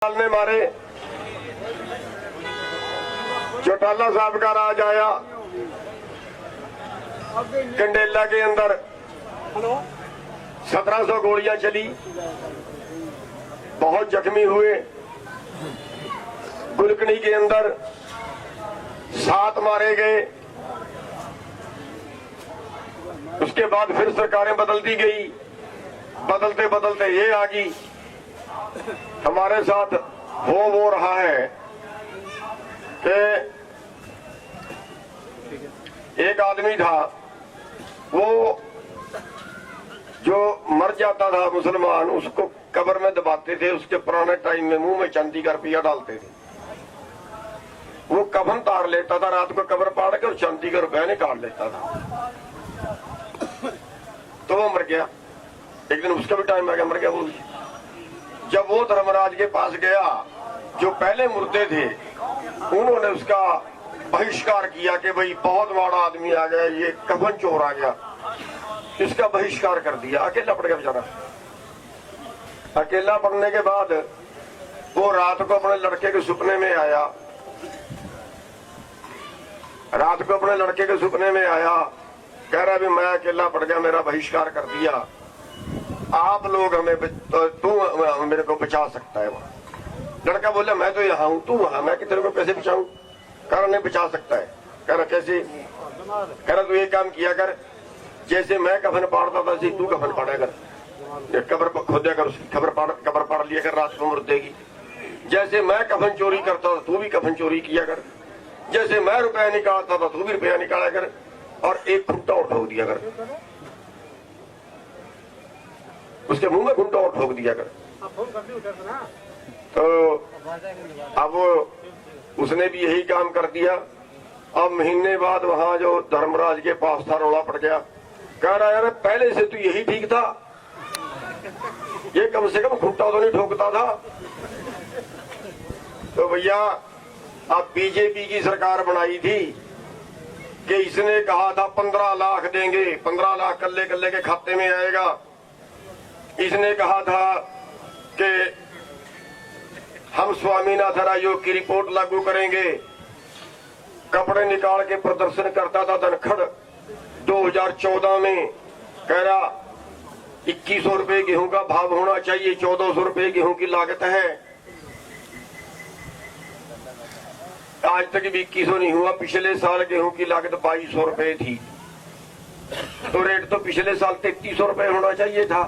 ने मारे। चौटाला साहब का राज आया कंडेला के अंदर 1700 गोलियां चली, बहुत जख्मी हुए। गुलकनी के अंदर 7 मारे गए। उसके बाद फिर सरकारें बदलती गई, बदलते बदलते ये आ गई। हमारे साथ वो रहा है कि एक आदमी था, वो जो मर जाता था मुसलमान, उसको कब्र में दबाते थे। उसके पुराने टाइम में मुंह में चांदी का रुपया डालते थे। वो कफन तार लेता था, रात को कब्र पाड़ के और चांदी का रुपया निकाल लेता था। तो वो मर गया। एक दिन उसका भी टाइम आ गया, मर गया वो। जब वो धर्मराज के पास गया, जो पहले मुर्दे थे उन्होंने उसका बहिष्कार किया कि भाई बहुत बड़ा आदमी आ गया, ये कफन चोर आ गया, इसका बहिष्कार कर दिया। अकेला पड़ गया बेचारा। अकेला पड़ने के बाद वो रात को अपने लड़के के सपने में आया। रात को अपने लड़के के सपने में आया, कह रहा भी मैं अकेला पड़ गया, मेरा बहिष्कार कर दिया, आप लोग हमें, तू मेरे को बचा सकता है। वहां लड़का बोला मैं तो यहाँ हूँ, तू वहां, मैं तेरे को कैसे बचाऊं? कह रहा नहीं बचा सकता है। कह रहा कैसे? कह रहा तू एक काम किया कर, जैसे मैं कफन पाड़ता था तू कफन पाड़ा कर, कब्र खोदा कर, उसकी कब्र पाड़ लिया कर रात को मुर्दे की। जैसे मैं कफन चोरी करता था तू भी कफन चोरी किया कर, जैसे मैं रुपया निकालता था तू भी रुपया निकाला कर, और एक खूंटा और ठोक दिया कर, उसके मुंह में खूंटा और ठोक दिया कर। तो अब उसने भी यही काम कर दिया। अब महीने बाद वहां जो धर्मराज के पास था, रौला पड़ गया। कह रहा यार पहले से तू यही ठीक था, ये कम से कम खूंटा तो नहीं ठोकता था। तो भैया अब बीजेपी की सरकार बनाई थी कि इसने कहा था 15 लाख देंगे, 15 लाख कल्ले कल्ले के खाते में आएगा। इसने कहा था कि हम स्वामीनाथन आयोग की रिपोर्ट लागू करेंगे। कपड़े निकाल के प्रदर्शन करता था धनखड़ 2014 में। कह रहा 2100 रुपए गेहूं का भाव होना चाहिए, 1400 रुपए गेहूं की लागत है। आज तक भी 2100 नहीं हुआ। पिछले साल गेहूं की लागत 2200 रुपए थी, तो रेट तो पिछले साल 3300 रुपए होना चाहिए था।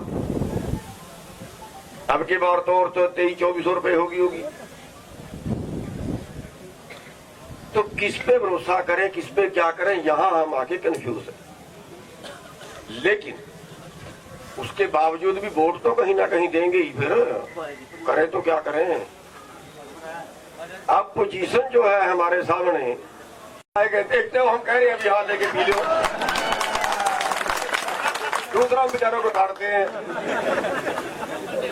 अब की बार तो और तो 2300-2400 रुपए होगी। तो किस पे भरोसा करें, किस पे क्या करें, यहां हम आके कंफ्यूज हैं। लेकिन उसके बावजूद भी वोट तो कहीं ना कहीं देंगे ही, फिर करें तो क्या करें। अब पोजीशन जो है हमारे सामने, देखते हो, हम कह रहे हैं अब यहाँ लेके पी लो, दूसरा बेचारों को काटते हैं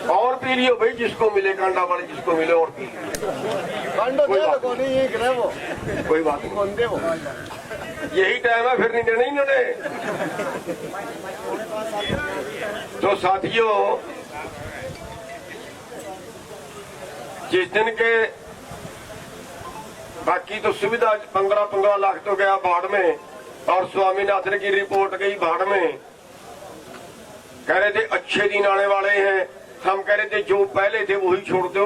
और पी लियो भाई, जिसको मिले कांडा वाले, जिसको मिले और पी कोई बात नहीं। यही टाइम है, फिर नहीं देना इन्होंने। तो साथियों, जिस दिन के बाकी तो सुविधा 15-15 लाख तो गया भाड़ में, और स्वामीनाथन की रिपोर्ट गई भाड़ में। कह रहे थे अच्छे दिन आने वाले हैं, हम कह रहे थे जो पहले थे वही छोड़ दो।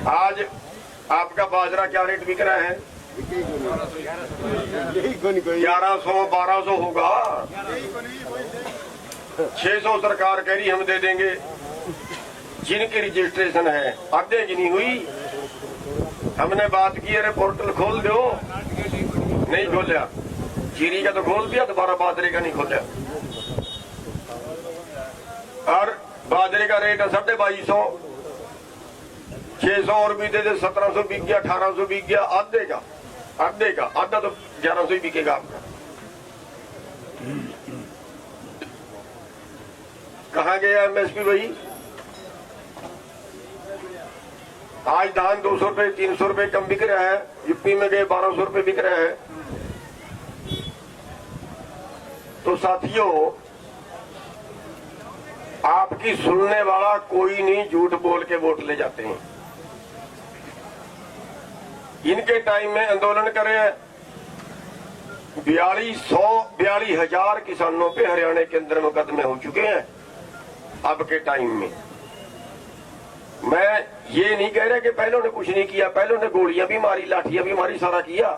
आज आपका बाजरा क्या रेट बिक रहा है? 1100-1200 होगा। 600 सरकार कह रही हम दे देंगे। जिनकी रजिस्ट्रेशन है आधे की नहीं हुई। हमने बात की, अरे पोर्टल खोल दो, नहीं खोलिया। जीरी का तो खोल दिया, दोबारा बाजरे का नहीं खोलिया। और बाजरे का रेट है 2250। 600 और भी दे दे, 1700 बिक गया, 1800 बिक गया। आधे का आधा तो 1100 ही बिकेगा आपका। कहाँ गया एमएसपी भाई? आज धान 200 रुपए 300 रुपए कम बिक रहा है। यूपी में गए 1200 रुपए बिक रहा है। तो साथियों, आपकी सुनने वाला कोई नहीं, झूठ बोल के वोट ले जाते हैं। इनके टाइम में आंदोलन करे 42,000 किसानों पे हरियाणा के अंदर मुकदमे हो चुके हैं अब के टाइम में। मैं ये नहीं कह रहा कि पहले ने कुछ नहीं किया, पहले ने गोलियां भी मारी, लाठियां भी मारी, सारा किया।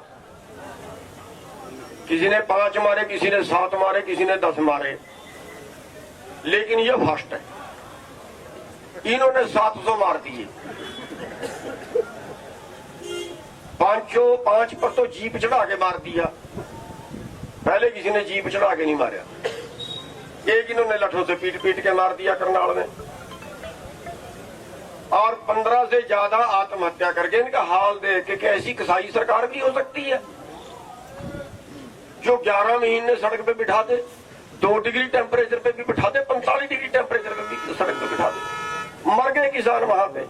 किसी ने 5 मारे, किसी ने 7 मारे, किसी ने 10 मारे, लेकिन ये फास्ट है। इन्होंने 700 मार दिए। 5 पर तो जीप चढ़ा के मार दिया, पहले किसी ने जीप चढ़ा के नहीं मारा। एक इन्होंने लठों से पीट पीट के मार दिया करनाल में, और 15 से ज्यादा आत्महत्या करके। इनका हाल देख के ऐसी कसाई सरकार भी हो सकती है जो 11 महीने सड़क पे बिठा दे, 2 डिग्री टेम्परेचर पे भी बिठा दे, 45 डिग्री टेम्परेचर पे भी सड़क पे बिठा दे। मर गए किसान वहां पे,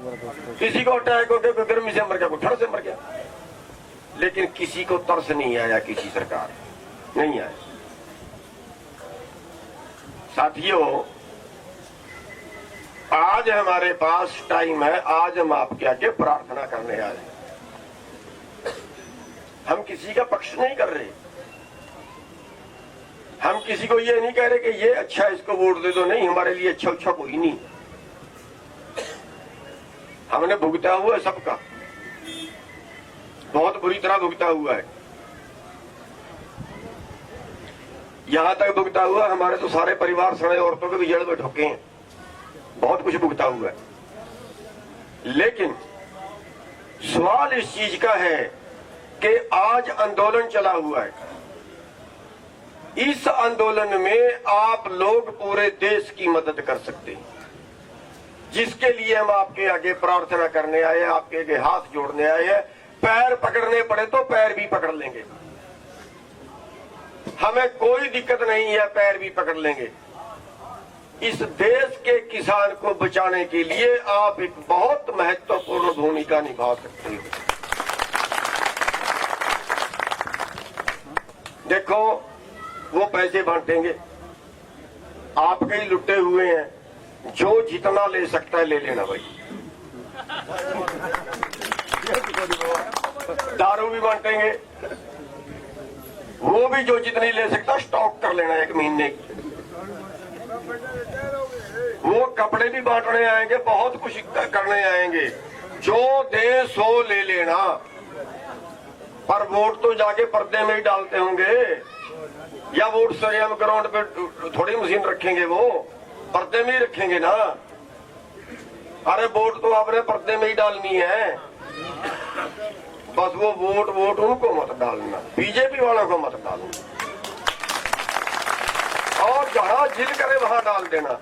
किसी को अटैक हो गया, गर्मी से मर गया, कोई ठंड से मर गया, लेकिन किसी को तरस नहीं आया, किसी सरकार नहीं आया। साथियों, आज हमारे पास टाइम है, आज हम आपके आगे प्रार्थना करने आए। हम किसी का पक्ष नहीं कर रहे, हम किसी को ये नहीं कह रहे कि ये अच्छा है इसको वोट दे दो, नहीं, हमारे लिए अच्छा कोई नहीं। हमने भुगता हुआ है सबका, बहुत बुरी तरह भुगता हुआ है। यहां तक भुगता हुआ हमारे तो सारे परिवार सड़े औरतों के भी जड़ में ठोके हैं, बहुत कुछ भुगता हुआ है। लेकिन सवाल इस चीज का है कि आज आंदोलन चला हुआ है, इस आंदोलन में आप लोग पूरे देश की मदद कर सकते हैं, जिसके लिए हम आपके आगे प्रार्थना करने आए हैं, आपके आगे हाथ जोड़ने आए हैं। पैर पकड़ने पड़े तो पैर भी पकड़ लेंगे, हमें कोई दिक्कत नहीं है, पैर भी पकड़ लेंगे। इस देश के किसान को बचाने के लिए आप एक बहुत महत्वपूर्ण भूमिका निभा सकते हो। देखो, वो पैसे बांटेंगे, आप कई लुटे हुए हैं, जो जितना ले सकता है ले लेना भाई। दारू भी बांटेंगे, वो भी जो जितनी ले सकता स्टॉक कर लेना 1 महीने की। वो कपड़े भी बांटने आएंगे, बहुत कुछ करने आएंगे, जो दे सो ले लेना। पर वोट तो जाके पर्दे में ही डालते होंगे, या वोट स्टेडियम ग्राउंड पे थोड़ी मशीन रखेंगे, वो पर्दे में ही रखेंगे ना। अरे वोट तो आपने पर्दे में ही डालनी है, बस वो वोट उनको मत डालना, बीजेपी वालों को मत डालना, और जहां जिल करे वहां डाल देना।